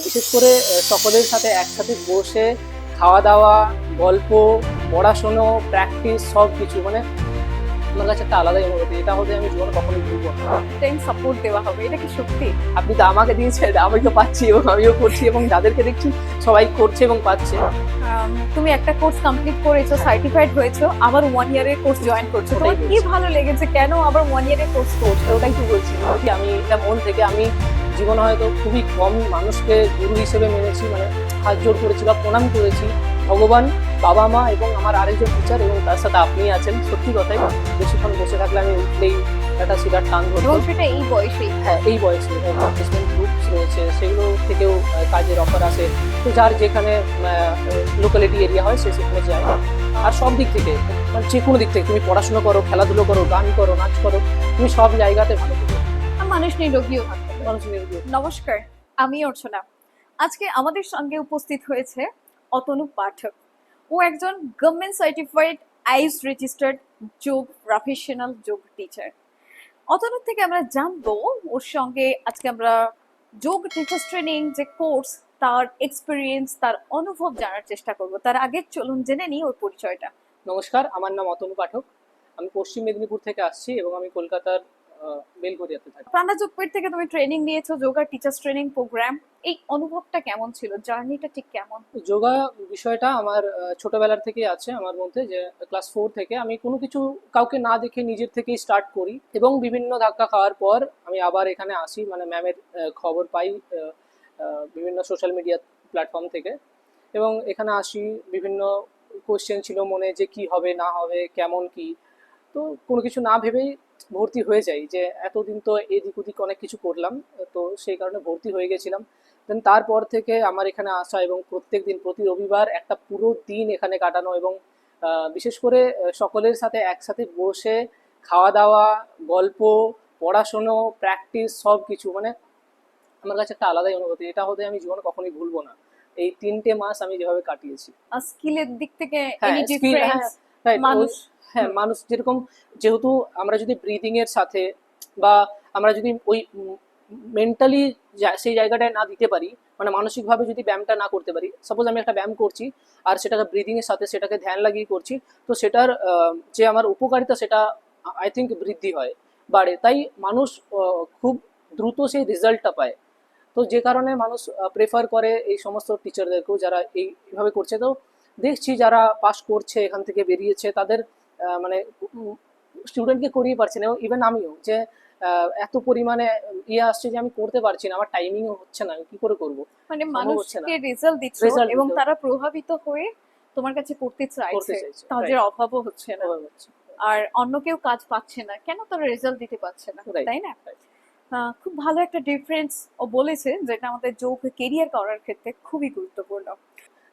বিশেষ করে সকলের সাথে একসাথে বসে খাওয়া দাওয়া, গল্প, পড়াশুনো, প্র্যাকটিস সব কিছু মানে আমার কাছে একটা আলাদাই অনুভূতি। এটা হতে আমি জীবনে কখনোই ভুলবো না। টাইম সাপোর্ট দেওয়া হবে, এটা কি সত্যি? আপনি তো আমাকে দিয়েছেন, আমি তো পাচ্ছি এবং আমিও করছি এবং যাদেরকে দেখছি সবাই করছে এবং পাচ্ছে। তুমি একটা কোর্স কমপ্লিট করেছো, সার্টিফাইড হয়েছো, আবার 1 ইয়ারের কোর্স জয়েন করছো, তোমার কি ভালো লেগেছে? কেন আবার 1 ইয়ারের কোর্স করছো? ওটাই তো বলছি কি, আমি এটা মন থেকে আমি জীবনে হয়তো খুবই কম মানুষকে গুরু হিসেবে মেনেছি, মানে হাত জোড় করেছি বা প্রণাম করেছি। ভগবান, বাবা মা এবং আমার আরেকজন টিচার এবং তার সাথে আপনি আছেন। সত্যি কথাই, বেশিক্ষণ বসে থাকলে আমি উঠলেই একটা সিগার টান এবং ধরতো। সেটা এই বয়সেই। হ্যাঁ, এই বয়সে অ্যাসেসমেন্ট গ্রুপস রয়েছে, সেগুলো থেকেও কাজের অফার আসে। তো যার যেখানে লোকালিটি এরিয়া হয় সে সেখানে যায়। আর সব দিক থেকে, মানে যে কোনো দিক থেকে, তুমি পড়াশোনা করো, খেলাধুলো করো, গান করো, নাচ করো, তুমি সব জায়গাতে ভালো করো। আর মানুষ নিরোগীও থাকতে পারে। মানুষ নিরোগী। নমস্কার, আমি অর্চনা। আজকে আমাদের সঙ্গে উপস্থিত হয়েছে অতনু পাঠক। ও একজন গভর্নমেন্ট সার্টিফাইড আইস রেজিস্টার্ড যোগ প্রফেশনাল যোগ টিচার। অতনুর থেকে আমরা জানবো, ওর সঙ্গে আজকে আমরা যোগ টিচার্স ট্রেনিং যে কোর্স, তার এক্সপিরিয়েন্স, তার অনুভব জানার চেষ্টা করব। তার আগে চলুন জেনে নিই ওর পরিচয়টা। নমস্কার, আমার নাম অতনু পাঠক। আমি পশ্চিম মেদিনীপুর থেকে আসছি এবং আমি কলকাতার বেলগড়িয়াতে থাকি। প্রাণাযোগপীঠ থেকে তুমি ট্রেনিং নিয়েছো, যোগা টিচার্স ট্রেনিং প্রোগ্রাম। এই অনুভবটা কেমন ছিল? জার্নিটা ঠিক কেমন? যোগা বিষয়টা আমার ছোটবেলার থেকেই আছে আমার মধ্যে, যে ক্লাস 4 থেকে আমি কোনো কিছু কাউকে না দেখে নিজের থেকেই স্টার্ট করি এবং বিভিন্ন ধাক্কা খাওয়ার পর আমি আবার এখানে আসি, মানে ম্যামের খবর পাই বিভিন্ন সোশ্যাল মিডিয়া প্ল্যাটফর্ম থেকে এবং এখানে আসি। বিভিন্ন কোশ্চেন ছিল মনে, যে কি হবে না হবে, কেমন কি। তো কোনো কিছু না ভেবেই ভর্তি হয়ে যাই, যে এতদিন তো এদিক ওদিক অনেক কিছু করলাম, তো সেই কারণে ভর্তি হয়ে গেছিলাম। দেন তারপর থেকে আমার এখানে আসা এবং প্রত্যেক দিন প্রতি রবিবার একটা পুরো দিন এখানে কাটানো এবং বিশেষ করে সকলের সাথে একসাথে বসে খাওয়া দাওয়া, গল্প, পড়াশুনো, প্র্যাকটিস সব কিছু মানে আমার কাছে একটা আলাদাই অনুভূতি। এটা হতে আমি জীবনে কখনোই ভুলবো না। এই 3টে মাস আমি যেভাবে কাটিয়েছি। স্কিলের দিক থেকে হ্যাঁ, এনি স্কিল, ডিফারেন্স? হ্যাঁ, রাইট। মানুষ। হ্যাঁ, মানুষ যেরকম, যেহেতু আমরা যদি ব্রিদিং এর সাথে বা আমরা যদি ওই মেন্টালি সেই জায়গাটায় না দিতে পারি, মানে মানসিকভাবে যদি ব্যায়ামটা না করতে পারি, সাপোজ আমি একটা ব্যায়াম করছি আর সেটাকে ব্রিদিং এর সাথে সেটাকে ধ্যান লাগিয়ে করছি, তো সেটার যে আমার উপকারিতা সেটা আই থিঙ্ক বৃদ্ধি হয়, বাড়ে। তাই মানুষ খুব দ্রুত সেই রেজাল্টটা পায়। তো যে কারণে মানুষ প্রেফার করে এই সমস্ত টিচারদেরকেও, যারা এইভাবে করছে। তো দেখছি যারা পাস করছে, এখান থেকে বেরিয়েছে, তাদের মানে স্টুডেন্টকে করিয়ে পারছে না। ইভেন আমিও, যে এত পরিমাণে ইয়ে আসছে যে আমি করতে পারছি না, আমার টাইমিংও হচ্ছে না, আমি কি করে করবো, মানে সম্ভব হচ্ছে না। মানুষকে রেজাল্ট দিচ্ছ রেজাল্ট এবং দিতে তারা প্রভাবিত হয়ে তোমার কাছে করতে করতে চাইছে, চাইছে, কাজের রাইট। অভাবও হচ্ছে না। ওভাবে হচ্ছে, আর অন্য কেউ কাজ পাচ্ছে না, কেন তারা রেজাল্ট দিতে পারছে না, রাইট। তাই না? খুব ভালো একটা ডিফারেন্স ও বলেছে, যেটা আমাদের যোগ কেরিয়ার করার ক্ষেত্রে খুবই গুরুত্বপূর্ণ।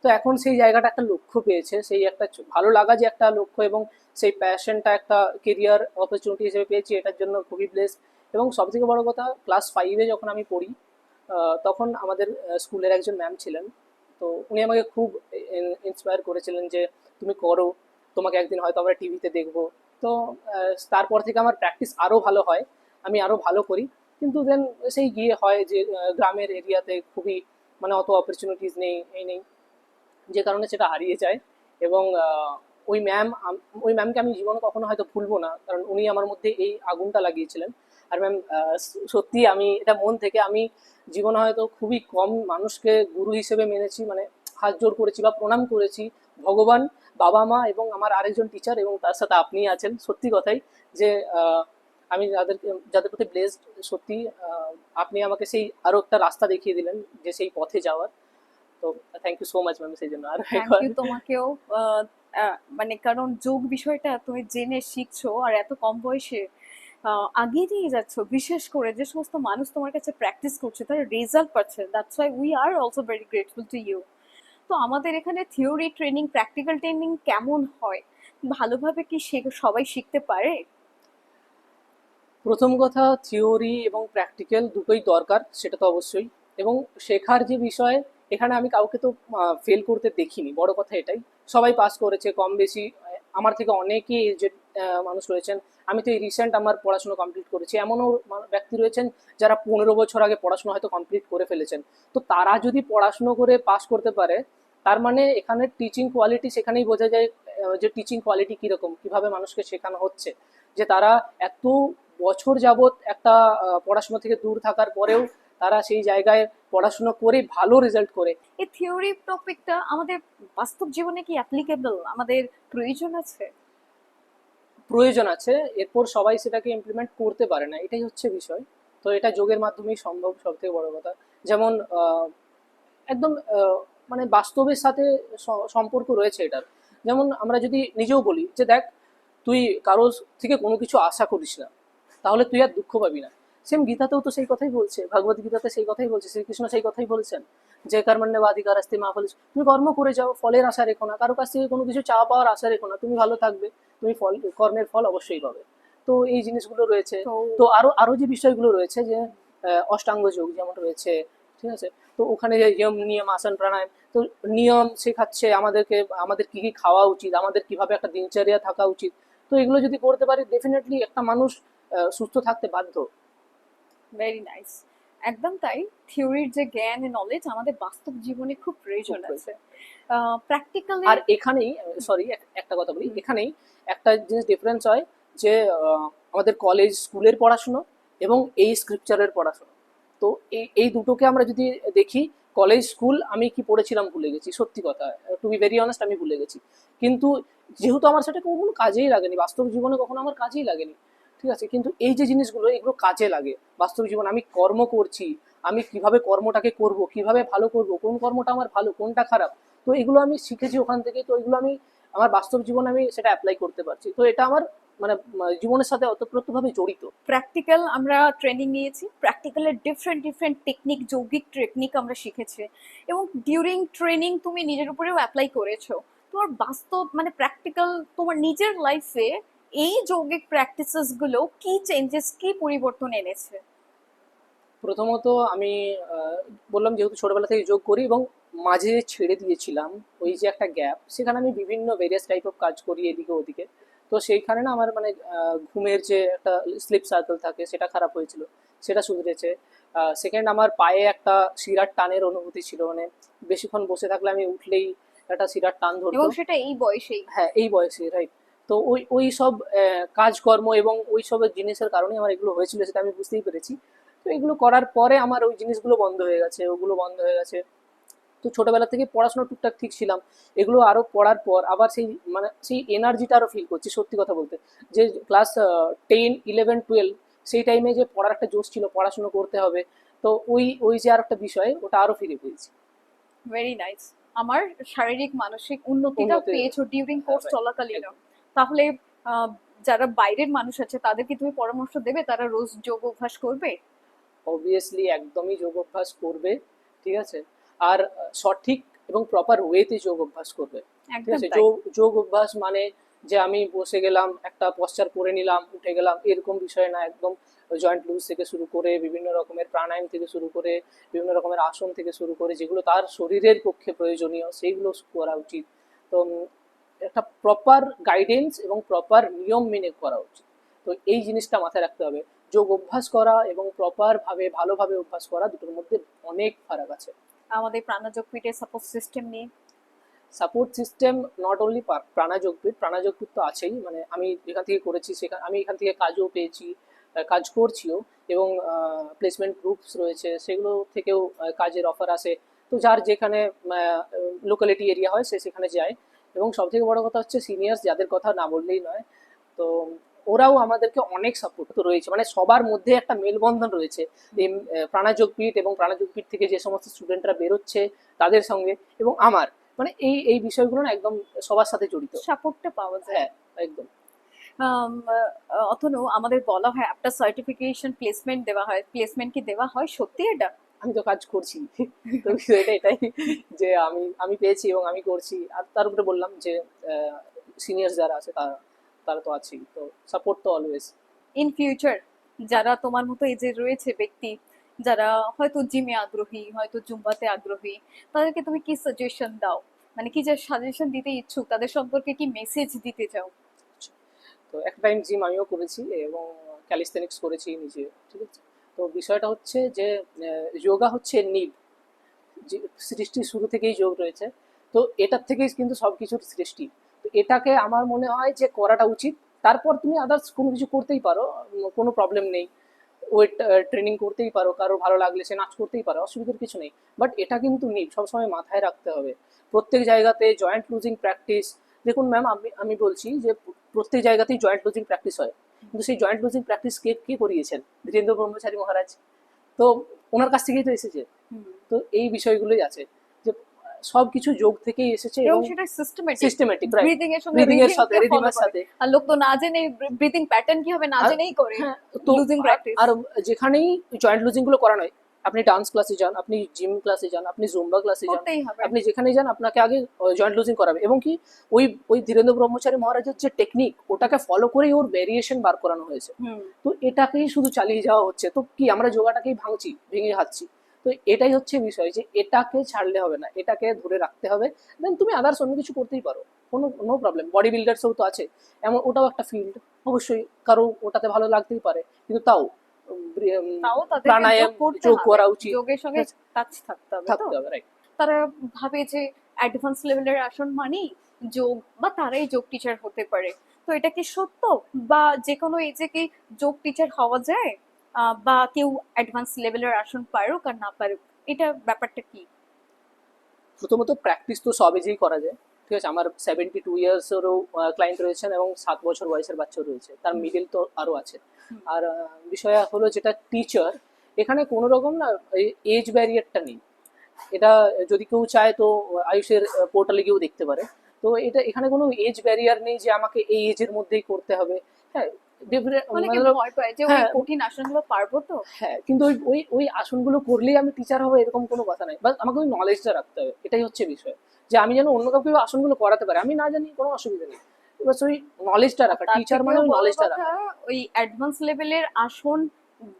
তো এখন সেই জায়গাটা একটা লক্ষ্য পেয়েছে, সেই একটা ভালো লাগা যে একটা লক্ষ্য এবং সেই প্যাশনটা একটা কেরিয়ার অপরচুনিটি হিসেবে পেয়েছি, এটার জন্য খুবই ব্লেস। এবং সবথেকে বড় কথা, ক্লাস 5-এ যখন আমি পড়ি, তখন আমাদের স্কুলের একজন ম্যাম ছিলেন। তো উনি আমাকে খুব ইন্সপায়ার করেছিলেন যে তুমি করো, তোমাকে একদিন হয়তো আমরা টিভিতে দেখবো। তো তারপর থেকে আমার প্র্যাকটিস আরও ভালো হয়, আমি আরও ভালো করি। কিন্তু দেন সেই গিয়ে হয় যে গ্রামের এরিয়াতে খুবই, মানে অত অপরচুনিটিস নেই, এই নেই, যে কারণে সেটা হারিয়ে যায়। এবং ওই ম্যাম, ওই ম্যামকে আমি জীবনে কখনো হয়তো ভুলবো না, কারণ উনি আমার মধ্যে এই আগুনটা লাগিয়েছিলেন। আর ম্যাম, সত্যি আমি এটা মন থেকে, আমি জীবনে হয়তো খুবই কম মানুষকে গুরু হিসেবে মেনেছি, মানে হাত জোড় করেছি বা প্রণাম করেছি। ভগবান, বাবা মা এবং আমার আরেকজন টিচার এবং তার সাথে আপনি আছেন। সত্যি কথাই, যে আমি যাদের প্রতি ব্লেসড, সত্যি আপনি আমাকে সেই আরো একটা রাস্তা দেখিয়ে দিলেন, যে সেই পথে যাওয়ার। তো thank you so much ma'am সেই জন্য আর থ্যাংক একবার। ইউ তোমাকেও। মানে কারণ যোগ বিষয়টা তুমি জেনে শিখছো আর এত কম বয়সে আগিয়ে নিয়ে যাচ্ছ, বিশেষ করে যে সমস্ত মানুষ তোমার কাছে প্র্যাকটিস করছে তারা রেজাল্ট পাচ্ছে, that's why we are also very grateful to you. তো আমাদের এখানে থিওরি ট্রেনিং, প্র্যাকটিক্যাল ট্রেনিং কেমন হয়? ভালোভাবে কি সবাই শিখতে পারে? প্রথম কথা, থিওরি এবং প্র্যাকটিক্যাল দুটোই দরকার, সেটা তো অবশ্যই। এবং শেখার যে বিষয়, এখানে আমি কাউকে তো ফেল করতে দেখিনি, বড় কথা এটাই। সবাই পাস করেছে কম বেশি, আমার থেকে অনেকেই মানুষ রয়েছেন। আমি তো এই রিসেন্ট আমার পড়াশোনা কমপ্লিট করেছি, এমনও ব্যক্তি রয়েছেন যারা 15 বছর আগে পড়াশোনা হয়তো কমপ্লিট করে ফেলেছেন। তো তারা যদি পড়াশুনো করে পাস করতে পারে, তার মানে এখানে টিচিং কোয়ালিটি সেখানেই বোঝা যায় যে টিচিং কোয়ালিটি কিরকম, কিভাবে মানুষকে শেখানো হচ্ছে। যে তারা এত বছর যাবত একটা পড়াশোনা থেকে দূর থাকার পরেও তারা সেই জায়গায় পড়াশোনা করে ভালো রেজাল্ট করে। এই থিওরি টপিকটা আমাদের বাস্তব জীবনে কি অ্যাপ্লিকেবল, আমাদের প্রয়োজন আছে? প্রয়োজন আছে, এরপর সবাই সেটাকে ইমপ্লিমেন্ট করতে পারে না, এটাই হচ্ছে বিষয়। তো এটা যোগের মাধ্যমেই সম্ভব, সব থেকে বড় কথা। যেমন একদম মানে বাস্তবের সাথে সম্পর্ক রয়েছে এটার। যেমন আমরা যদি নিজেও বলি যে দেখ, তুই কারোর থেকে কোনো কিছু আশা করিস না, তাহলে তুই আর দুঃখ পাবি না। সেম গীতাতেও তো সেই কথাই বলছে, ভগবত গীতাতে সেই কথাই বলছে, শ্রীকৃষ্ণ সেই কথাই বলছেন যে কর্মণ্যেব অধিকারস্তে মা ফল। তুমি কর্ম করে যাও, ফলের আশা রেখো না, কারো কাছ থেকে কোনো কিছু চাওয়া পাওয়ার আশা রেখো না, তুমি ভালো থাকবে, তুমি ফল, কর্মের ফল অবশ্যই পাবে। তো এই জিনিসগুলো রয়েছে। তো তো আরো আরো যে বিষয়গুলো রয়েছে, যে অষ্টাঙ্গ যোগ যেমন রয়েছে, ঠিক আছে। তো ওখানে যে নিয়ম নিয়ম আসন প্রাণায়াম, তো নিয়ম শেখাচ্ছে আমাদেরকে, আমাদের কি কি খাওয়া উচিত, আমাদের কিভাবে একটা দিনচর্যা থাকা উচিত। তো এগুলো যদি করতে পারি, ডেফিনেটলি একটা মানুষ সুস্থ থাকতে বাধ্য। Very nice. একদম তাই। থিওরির যে জ্ঞান নলেজ আমাদের বাস্তব জীবনে খুব প্রয়োজন খুব আছে। প্র্যাকটিক্যালি আর এখানেই, সরি একটা কথা বলি, এখানেই একটা জিনিস ডিফারেন্স হয়, যে আমাদের কলেজ স্কুলের পড়াশুনো এবং এই স্ক্রিপচারের পড়াশুনো। তো এই দুটোকে আমরা যদি দেখি, কলেজ স্কুল আমি কি পড়েছিলাম ভুলে গেছি, সত্যি কথা, টু বি ভেরি অনেস্ট আমি ভুলে গেছি। কিন্তু যেহেতু আমার সেটা কখনো কাজেই লাগেনি, বাস্তব জীবনে কখনো আমার কাজেই লাগেনি, ঠিক আছে। কিন্তু এই যে জিনিসগুলো, এগুলো কাজে লাগে বাস্তব জীবন। আমি কর্ম করছি, আমি কিভাবে কর্মটাকে করব, কিভাবে ভালো করব, কোন কর্মটা আমার ভালো, কোনটা খারাপ, তো এগুলো আমি শিখেছি ওখান থেকে। তো এগুলো আমি আমার বাস্তব জীবনে আমি সেটা অ্যাপ্লাই করতে পারছি। তো এটা আমার মানে জীবনের সাথে ওতপ্রোতভাবে জড়িত। প্র্যাকটিক্যাল আমরা ট্রেনিং নিয়েছি, প্র্যাকটিক্যালের ডিফারেন্ট ডিফারেন্ট টেকনিক, যৌগিক টেকনিক আমরা শিখেছি, এবং ডিউরিং ট্রেনিং তুমি নিজের উপরেও অ্যাপ্লাই করেছো। তোমার বাস্তব মানে প্র্যাকটিক্যাল তোমার নিজের লাইফে এই যৌগিক প্র্যাকটিসেস গুলো কি চেঞ্জেস, কি পরিবর্তন এনেছে? প্রথমত আমি বললাম, যেহেতু ছোটবেলা থেকে যোগ করি এবং মাঝে ছেড়ে দিয়েছিলাম, ওই যে একটা গ্যাপ, সেখানে আমি বিভিন্ন ভেরিয়াস টাইপ অফ কাজ করি এদিকে ওদিকে। তো সেইখানে না আমার মানে ঘুমের যে একটা স্লিপ সার্কেল থাকে সেটা খারাপ হয়েছিল, সেটা শুধরেছে। সেকেন্ড, আমার পায়ে একটা শিরার টানের অনুভূতি ছিল, মানে বেশিক্ষণ বসে থাকলে আমি উঠলেই একটা শিরার টান ধরতো। এবং সেটা এই বয়সেই। হ্যাঁ, এই বয়সে, রাইট। তো ওই ওই সব কাজকর্ম এবং ওই সব জিনিসের কারণে আমার এগুলো হয়েছিল, সেটা আমি বুঝতেই পেরেছি। তো এগুলো করার পরে আমার ওই জিনিসগুলো বন্ধ হয়ে গেছে, ওগুলো বন্ধ হয়ে গেছে। তো ছোটবেলা থেকে পড়াশোনা টুকটাক ঠিক ছিলাম, এগুলো আরো পড়ার পর আবার সেই মানে সেই এনার্জিটা আরো ফিল করছি, সত্যি কথা বলতে। যে ক্লাস 10, 11, 12 সেই টাইমে যে পড়ার একটা জোশ ছিল, পড়াশোনা করতে হবে, তো ওই ওই যে আর একটা বিষয়, ওটা আরো ফিরে পেয়েছি। Very nice. আমার শারীরিক মানসিক উন্নতিটা উন্নতি, পেয়েছো ডিউরিং হ্যাঁ কোর্স ভাই, চলাকালীন। একদম। তাহলে আহ, যারা বাইরের মানুষ আছে তাদেরকে তুমি পরামর্শ দেবে তারা রোজ যোগ অভ্যাস করবে? অবভিয়াসলি একদমই যোগ অভ্যাস করবে, ঠিক আছে। আর সঠিক এবং প্রপার ওয়েতে যোগ অভ্যাস করবে, ঠিক একদম আছে। তাই। যোগ যোগ অভ্যাস মানে যে আমি বসে গেলাম, একটা পশ্চার করে নিলাম, উঠে গেলাম, এরকম বিষয় না। একদম জয়েন্ট লুজ থেকে শুরু করে, বিভিন্ন রকমের প্রাণায়াম থেকে শুরু করে, বিভিন্ন রকমের আসন থেকে শুরু করে, যেগুলো তার শরীরের পক্ষে প্রয়োজনীয় সেইগুলো করা উচিত। তো একটা প্রপার গাইডেন্স এবং প্রপার নিয়ম মেনে করা উচিত। তো এই জিনিসটা মাথায় রাখতে হবে। যোগ অভ্যাস করা এবং প্রপার ভাবে ভালোভাবে অভ্যাস করা, দুটোর মধ্যে অনেক ফারাক আছে। আমাদের প্রাণযোগপীঠের সাপোর্ট সিস্টেম নিয়ে? সাপোর্ট সিস্টেম নট অনলি প্রাণাযোগপীঠ, প্রাণাযোগপীঠ তো আছেই, মানে আমি যেখান থেকে করেছি সেখানে আমি এখান থেকে কাজও পেয়েছি, কাজ করছিও, এবং প্লেসমেন্ট গ্রুপস রয়েছে, সেগুলো থেকেও কাজের অফার আসে। তো যার যেখানে লোকালিটি এরিয়া হয় সে সেখানে যায়। এবং সব থেকে বড় কথা হচ্ছে সিনিয়র্স, যাদের কথা না বললেই নয়। তো ওরাও আমাদেরকে অনেক সাপোর্ট তো রয়েছে, মানে সবার মধ্যে একটা মেলবন্ধন রয়েছে এই প্রাণাযোগপীঠ এবং প্রাণাযোগপীঠ থেকে যে সমস্ত স্টুডেন্টরা বেরোচ্ছে তাদের সঙ্গে, এবং আমার মানে এই এই বিষয়গুলো না একদম সবার সাথে জড়িত। সাপোর্টটা পাওয়া যায়। হ্যাঁ, একদম। অতনু, আমাদের বলা হয় একটা সার্টিফিকেশন প্লেসমেন্ট দেওয়া হয়, প্লেসমেন্ট কি দেওয়া হয় সত্যি এটা? আমি তো কাজ করছি তো বিষয়টা এটাই, যে আমি আমি পেয়েছি এবং আমি করছি। আর তার উপরে বললাম যে সিনিয়র যারা আছে তারা তারা তো আছেই, তো সাপোর্ট তো অলওয়েজ। ইন ফিউচার যারা তোমার মতো এই যে রয়েছে ব্যক্তি, যারা হয়তো জিমে আগ্রহী, হয়তো জুম্বাতে আগ্রহী, তাদেরকে তুমি কি সাজেশন দাও? মানে কি যে সাজেশন দিতে ইচ্ছুক, তাদের সম্পর্কে কি মেসেজ দিতে চাও? তো একটা টাইম জিম আমিও করেছি এবং ক্যালিস্থেনিক্স করেছি নিজে, ঠিক আছে। তো বিষয়টা হচ্ছে যে যোগা হচ্ছে নিড, যে সৃষ্টির শুরু থেকেই যোগ রয়েছে। তো এটার থেকেই কিন্তু সব কিছুর সৃষ্টি। তো এটাকে আমার মনে হয় যে করাটা উচিত। তারপর তুমি আদার্স কোনো কিছু করতেই পারো, কোনো প্রবলেম নেই। ওয়েট ট্রেনিং করতেই পারো, কারো ভালো লাগলে সে নাচ করতেই পারো, অসুবিধার কিছু নেই। বাট এটা কিন্তু নেই, সবসময় মাথায় রাখতে হবে প্রত্যেক জায়গাতে জয়েন্ট লুজিং প্র্যাকটিস। দেখুন ম্যাম, আমি বলছি যে প্রত্যেক জায়গাতেই জয়েন্ট লুজিং প্র্যাকটিস হয়, কিন্তু সেই জয়েন্ট লুজিং প্র্যাকটিস কে কে করিয়েছেন? ধীরেন্দ্র ব্রহ্মচারী মহারাজ। তো ওনার কাছ থেকেই তো এসেছে। তো এই বিষয়গুলোই আছে যে সব কিছু যোগ থেকেই এসেছে এবং এবং সেটা সিস্টেমেটিক, সিস্টেমেটিক, রাইট। ব্রিদিং এর সঙ্গে ব্রিদিং এর সাথে, রিদিমের রিদিমের সাথে। আর লোক তো না জেনে ব্রিদিং প্যাটার্ন কি হবে না আর- জেনেই করে হ্যাঁ, তো লুজিং প্র্যাকটিস। আর যেখানেই জয়েন্ট লুজিং গুলো করানো হয়, আপনি ডান্স ক্লাসে যান, আপনি জিম ক্লাসে যান, আপনি জুম্বা ক্লাসে যান, করতেই হবে। আপনি যেখানেই যান আপনাকে আগে জয়েন্ট লুজিং করাবে। এবং কি ওই ওই ধীরেন্দ্র ব্রহ্মচারী মহারাজের যে টেকনিক, ওটাকে ফলো করেই ওর ভেরিয়েশন বার করানো হয়েছে। তো এটাকেই শুধু চালিয়ে যাওয়া হচ্ছে। তো কি আমরা যোগাটাকেই ভাঙছি, ভেঙে খাচ্ছি? তো এটাই হচ্ছে বিষয় যে এটাকে ছাড়লে হবে না, এটাকে ধরে রাখতে হবে। দেন তুমি আদার্স অন্য কিছু করতেই পারো, কোনো নো প্রবলেম। বডি বিল্ডার্সও তো আছে, এমন ওটাও একটা ফিল্ড। অবশ্যই কারো ওটাতে ভালো লাগতেই পারে, কিন্তু তাও তাও তাদেরকে প্রাণায়াম যোগ করতে যোগ হবে, করা উচিত, যোগের সঙ্গে টাচ থাকতে হবে। তো থাকতে হবে, রাইট। তারা ভাবে যে অ্যাডভান্স লেভেলের আসন মানেই যোগ, বা তারাই যোগ টিচার হতে পারে। তো এটা কি সত্য, বা যে কোনো এজে কি যোগ টিচার হওয়া যায়, বা কেউ অ্যাডভান্স লেভেলের আসন পারুক আর না পারুক, এটা ব্যাপারটা কি? প্রথমত প্র্যাকটিস তো সব এজেই করা যায়, ঠিক আছে। আমার 72 ইয়ার্সেরও ক্লায়েন্ট রয়েছেন এবং 7 বছর বয়সের বাচ্চাও রয়েছে, তার মিডিল তো আরও আছে। আর বিষয় হলো যেটা টিচার, এখানে কোনো রকম না এজ ব্যারিয়ারটা নেই। এটা যদি কেউ চায় তো আয়ুষের পোর্টালে গিয়েও দেখতে পারে। তো এটা এখানে কোনো এজ ব্যারিয়ার নেই যে আমাকে এই এজের মধ্যেই করতে হবে। হ্যাঁ, অনেকে মানে ভয় পায় যে ওই হ্যাঁ, কঠিন আসনগুলো পারবো তো। হ্যাঁ, কিন্তু ওই ওই ওই আসনগুলো করলেই আমি টিচার হবো এরকম কোনো কথা নাই। বাস আমাকে ওই নলেজটা রাখতে হবে, এটাই হচ্ছে বিষয়। যে আমি যেন অন্য কাউকে ওই আসনগুলো করাতে পারি, আমি না জানি কোনো অসুবিধা নেই। বাস ওই নলেজটা রাখা, তার টিচার মানে থেকেও ওই বড় নলেজটা কথা, রাখা। ওই অ্যাডভান্স লেভেলের আসন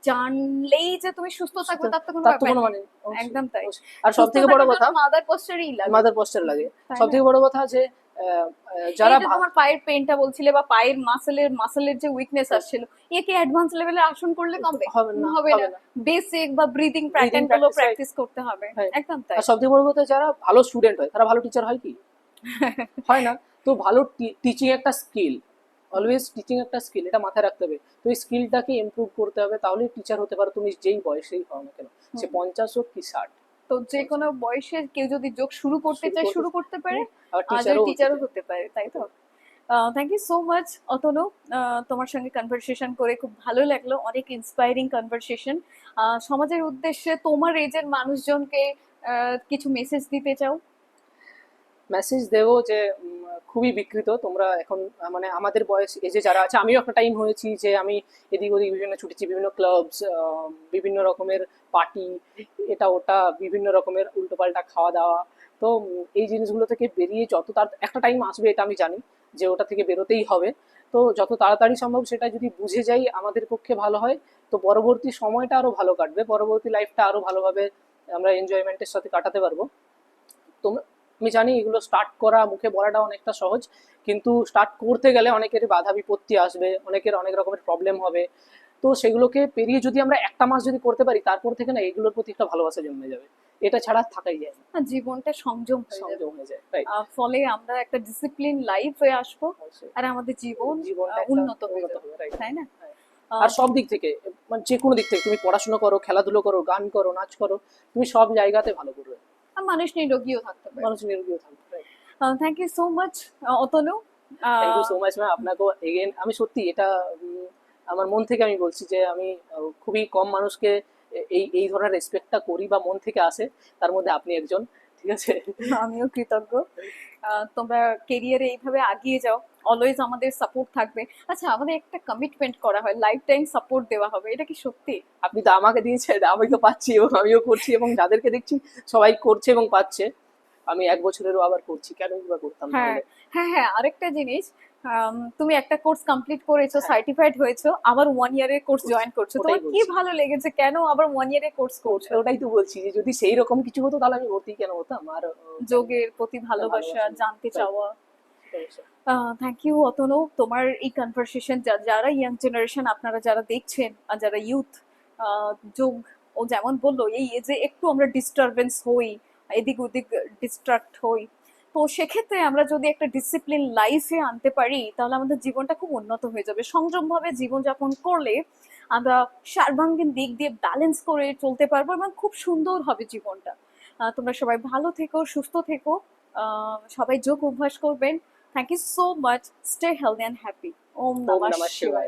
জানলেই যে তুমি সুস্থ থাকবে তার তো কোনো তার তো ব্যাপার কোনো নেই। মানে নেই, অবশ্যই, একদম তাই। অবশ্যই। আর সব সুস্থ থেকে বড় থাকার কথা, জন্য মাদার পোস্টারই লাগে, মাদার পোস্টার লাগে। তাই সব না? থেকে বড় কথা যে যারা এই যে তোমার পায়ের পেনটা বলছিলে, বা পায়ের মাসেলের যে উইকনেস আসছিল, এ কি অ্যাডভান্স লেভেলের আসন করলে কমবে? হবে না, হবে হবে না। না। বেসিক বা ব্রিদিং ব্রিদিং প্যাটার্ন গুলো প্র্যাকটিস, রাইট, প্র্যাকটিস করতে হবে। রাইট। একদম তাই। আর সব থেকে বড় কথা, যারা ভালো স্টুডেন্ট হয় তারা ভালো টিচার হয় কি? হয় না। তো ভালো টিচিং একটা স্কিল, অলওয়েজ টিচিং একটা স্কিল, এটা মাথায় রাখতে হবে। তো এই স্কিলটাকে ইমপ্রুভ করতে হবে, তাহলে টিচার হতে পারো তুমি যেই বয়সেই হও না কেন, সে 50 হোক কি 60। তো যে কোনো বয়সে কেউ যদি যোগ শুরু করতে চায় শুরু করতে পারে, আর আর টিচারও হতে পারে, তাই তো? Thank you so much Atanu. তোমার সঙ্গে কনভারসেশন করে খুব ভালো লাগলো, অনেক ইন্সপায়ারিং কনভারসেশন। সমাজের উদ্দেশ্যে তোমার এজের মানুষজনকে কিছু মেসেজ দিতে চাও? মেসেজ দেবো যে খুবই বিকৃত তোমরা এখন, মানে আমাদের বয়স এজে যারা আছে, আমিও একটা টাইম হয়েছি যে আমি এদিক ওদিক বিভিন্ন ছুটেছি, বিভিন্ন ক্লাবস, বিভিন্ন রকমের পার্টি, এটা ওটা, বিভিন্ন রকমের উল্টোপাল্টা খাওয়া দাওয়া। তো এই জিনিসগুলো থেকে বেরিয়ে যত তার একটা টাইম আসবে, এটা আমি জানি যে ওটা থেকে বেরোতেই হবে। তো যত তাড়াতাড়ি সম্ভব সেটা যদি বুঝে যাই আমাদের পক্ষে ভালো হয়। তো পরবর্তী সময়টা আরো ভালো কাটবে, পরবর্তী লাইফটা আরো ভালোভাবে আমরা এনজয়মেন্টের সাথে কাটাতে পারবো। তো আমি জানি এগুলো স্টার্ট করা মুখে বলাটা অনেকটা সহজ, কিন্তু স্টার্ট করতে গেলে অনেকের বাধা বিপত্তি আসবে, অনেকের অনেক রকমের প্রবলেম হবে। তো সেগুলোকে পেরিয়ে যদি আমরা একটা মাস যদি করতে পারি, তারপর থেকে না এগুলোর প্রতি একটা ভালোবাসা জন্মে যাবে। এটা ছাড়া থাকাই যায় না, জীবনটা সংযম হয়ে যাবে। সংযম হয়ে যায়, রাইট। ফলে আমরা একটা ডিসিপ্লিন লাইফ হয়ে আসবো, আর আমাদের জীবনটা একটা উন্নত হয়ে উন্নত যাবে, হবে, রাইট। তাই না? আর সব দিক থেকে, মানে যে কোনো দিক থেকে, তুমি পড়াশোনা করো, খেলাধুলো করো, গান করো, নাচ করো, তুমি সব জায়গাতে ভালো করবে, আর মানুষ নিরোগীও থাকতে পারে। মানুষ নিরোগীও থাকবে, right. Thank you so much Atanu. Thank you so much ma'am, আপনাকেও এগেন। আমি সত্যি এটা আমার মন থেকে আমি বলছি যে আমি খুবই কম মানুষকে এই এই ধরনের রেসপেক্টটা করি বা মন থেকে আসে, তার মধ্যে আপনি একজন, ঠিক আছে। আমিও কৃতজ্ঞ। তোমরা কেরিয়ারে এইভাবে আগিয়ে যাও, অলওয়েজ আমাদের সাপোর্ট থাকবে। আচ্ছা, আমাদের একটা কমিটমেন্ট করা হয়, লাইফ টাইম সাপোর্ট দেওয়া হবে, এটা কি সত্যি? আপনি তো আমাকে দিয়েছেন, আমি তো পাচ্ছি এবং আমিও করছি, এবং যাদেরকে দেখছি সবাই করছে এবং পাচ্ছে। আমি 1 বছরেরও আবার করছি, কেন বা করতাম হ্যাঁ, তাহলে? হ্যাঁ, হ্যাঁ, আরেকটা জিনিস, তুমি একটা কোর্স কমপ্লিট করেছো, হ্যাঁ। সার্টিফাইড হয়েছো, আবার 1 ইয়ারের কোর্স জয়েন করছো, ওটাই তোমার কি বলছি, ভালো লেগেছে? কেন আবার 1 ইয়ারের কোর্স করছো? ওটাই তো বলছি যে যদি সেই রকম কিছু হতো তাহলে আমি ভর্তি কেন হতাম? আর যোগের প্রতি ভালোবাসা ভালোবাসা, জানতে right, চাওয়া। সেটা অবশ্যই। থ্যাংক ইউ অতনু, তোমার এই কনভারসেশন, যারা ইয়াং জেনারেশন আপনারা যারা দেখছেন আর যারা ইউথ, যোগ, ও যেমন বললো এই যে একটু আমরা ডিস্টারবেন্স হই, এদিক ওদিক ডিস্ট্রাক্ট হই, তো সেক্ষেত্রে আমরা যদি একটা ডিসিপ্লিন লাইফে আনতে পারি তাহলে আমাদের জীবনটা খুব উন্নত হয়ে যাবে। সংযমভাবে জীবনযাপন করলে আমরা সর্বাঙ্গীন দিক দিয়ে ব্যালেন্স করে চলতে পারবো এবং খুব সুন্দর হবে জীবনটা। তোমরা সবাই ভালো থেকো, সুস্থ থেকো, সবাই যোগ অভ্যাস করবেন। Thank you so much. Stay healthy and happy. Om Om নমঃ নমঃ শিবায়। শিবায়।